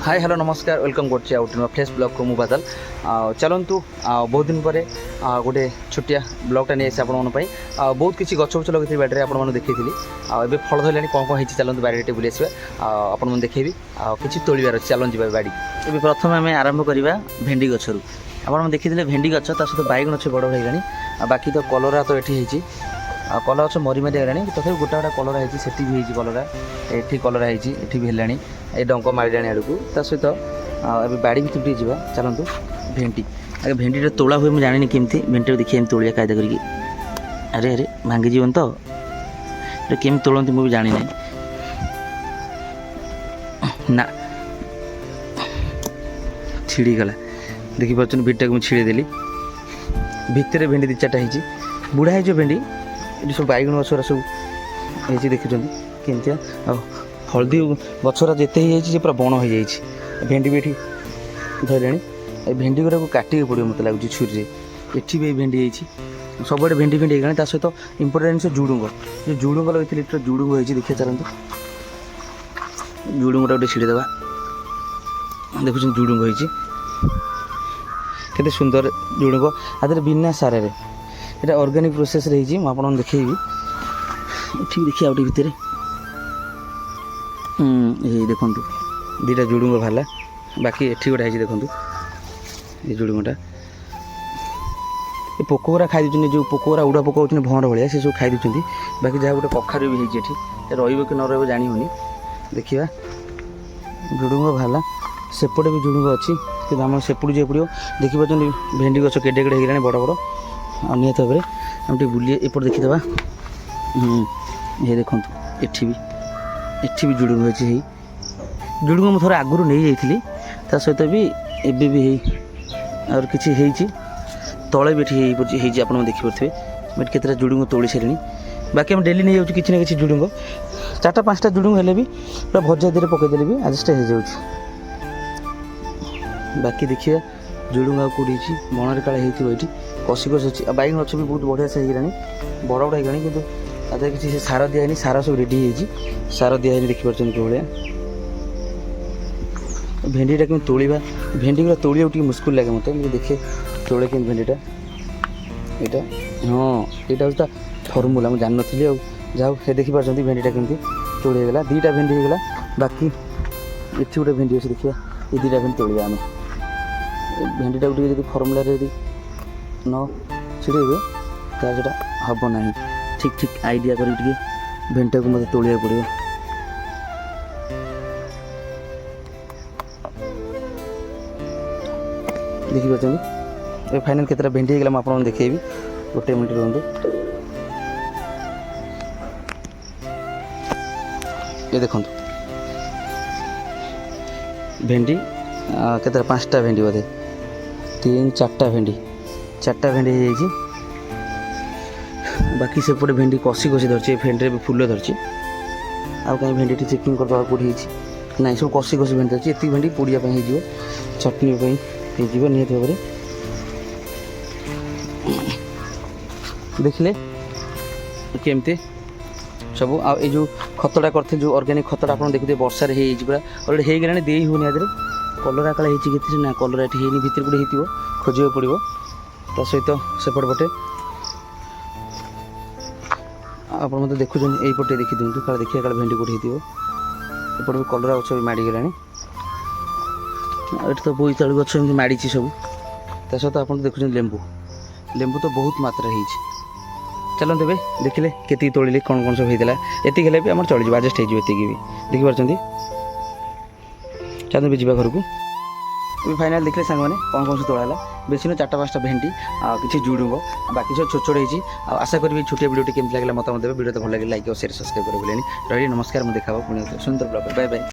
Hi hello नमस्कार welcome करछि out fresh blog को मु बादल चलतु बहुत दिन पर गोटे छोटिया ब्लॉगटा नहीं आसी आपण बहुत किसी गछ गछ लगे बाड़ी आपने देखी ए फल धरला कौन कौन होती चलते बाड़ी बुले आसवा आपन देखेबी किसी तोड़बार अच्छे चलन जा बाड़ी ए प्रथम आम आरंभ करवा भेंडी गचर आप देखी भेंडी गच सहित बैगन गच बड़ हो बाकी तो कलरा तो ये कलर गच मरी मारी गलानी तथा गोटा गोटा कलर होती से भी होती कलरा ये कलरा होती भी है ये डंक मारिलानी आड़ को सहित अभी बाड़ी भी टे जा चलतु भेंडी आगे भेंडी तोड़ा हुए मुझे जानी केमती भेंडी देखिए तोड़िया कायदा करके अरे अरे भांगी जीवन तो केमी तोड़ती मुझे जानी ना छिड़ीगला देखिए भेंडीटा को छिड़ेदेली भितर भेंडी दी चार्टा होती बुढ़ा हो भेंडी ये सब बैगन गछरा सब ये देखुं केमतिया हलदी गछरा जिते ही पूरा बण हो जाए भेंडी भी ये धरले ये भेंडी गुरा को काटिक पड़ो मत लगुच छुरी एटी भी भेंडी सब भेंडी भेंडी गलानी सहित इंपोर्टेंट जिन जुड़ुंग जो जुड़ुंग लगे जुड़ुंग होती देखिए चलते जुड़ुंगटा गोटे छिड़ेदेवा देखुन जुड़ुंग होती केते सुंदर जुड़ुंग आदि बिना सारे ये ऑर्गेनिक प्रोसेस रही मुझे देखेबी ठीक देखिए आउट भितर ये देखु दीटा जुड़ुंग बाहर बाकी एठी गोटा है देखु ये जुड़ुंगटा ये पोकरा खाई दूसरी जो पोकरा उड़ा पोक होती भंवर भाया से सब खाई दूसरी बाकी जहाँ गोटे कखारू भी होती रही कि न रही जानी होनी देखा जुड़ुंग बाहर सेपटे भी जुड़ुंग अच्छी कि आम सेपट जो पड़ो देखिए भेंडी गछ केडे केडे होगा बड़ बड़ निहत भाव में आम टे बुले एपट देखीदे ये देखो एठी भी जुड़ुंग होती जुड़ुंग मुझे थोड़ा आगुरी नहीं जाती सहित भी एबे भी और किसी तले भी ये आप देखिपे मैं केतटा जुड़ुंग तोड़ी सारे बाकी हम डेली नहीं जाऊँ किसी ना किसी जुड़ुंग 4-5टा जुड़ुंग हेले भी पूरा भजा दे पकईदेले भी एडजस्ट हो जाऊँ बाकी देखिए जुड़ुंग आ कौड़ी बणरे काले होती कषि गछ अच्छी बैगन गछ भी बहुत बढ़िया से होगा बड़ बड़ होगा कि आधा किसी सार दिखाई सार सब रेडी हो सार दिखाई देखिए भाया भेंडीटा कि तोड़ा भेंडी गुरा तोड़ा टे मुस्किल लगे मत मुझे देखे तोड़े कि भेंडीटा यहाँ हाँ यहाँ फर्मुला मुझे जान नी जहाँ देखिपार भेंडीटा केमती तोड़ीगला 2टा भेंडी होगा बाकी ये गोटे भेंडी अच्छे देखिए ये 2टा भेंडी तोड़ा आम भेंडीटा गोटे फर्मुला न छिड़े तो हम ना ठीक ठीक आइडिया कर भेंडीटा को मत तोड़ा पड़ो देखिए फाइनाल केतटा भेंडी होगा मुझे देखेबी गोटे मिनट रुहतु ये देखो भेंडी केतटा 5टा भेंडी बोधे 3-4टा भेंडी 4टा भेंडी हो बाकी सेपटे भेंडी कषि कषि धरती भेंडी भी फुल धरती आउ कहीं भेंडी चेकिंग करवा पड़ी ना सब कषि कषि भेंडी धरती ये भेंडी पोड़िया हो चटनी हो निहत भाव में देखिले केमती सब आ जो खतटा करते जो ऑर्गेनिक खतटा आप देखते वर्षा पूरा अलरेडी हो गला दे होनी आदि कलरा काला होती ना कलरा ये भितर गोटे हो खोजा पड़ो ता सहित सेपट पटे आप मतलब देखुं यहीपटे देखी दिखाँ क्या देखिए क्या भेंडी कौटे होपट भी कलरा गच भी माड़गला ये तो बोईतालु गच एमती माड़ी सब ता सहित आप देखुं लेंबू लेंबू तो बहुत मात्रा हो चलते ए देखिले के तोड़े कौन कौन सब होता है ये भी आम चल जाए एडजस्ट हो भी देखिपार चलते भी जावा घर को फाइनाल देखले सांग मैंने कौन कौन सब तोड़ा बेसी न 4-5टा भेंडी किसी जुड़ुंग बाकी सब छोट छोट होती आशा करी छोटिया वीडियो केमती लगे मत वीडियो तो भल लगे लाइक और शेयर सब्सक्राइब कर रही नमस्कार मुझे देखा पुणी सुंदर ब्लॉग बाय बाय।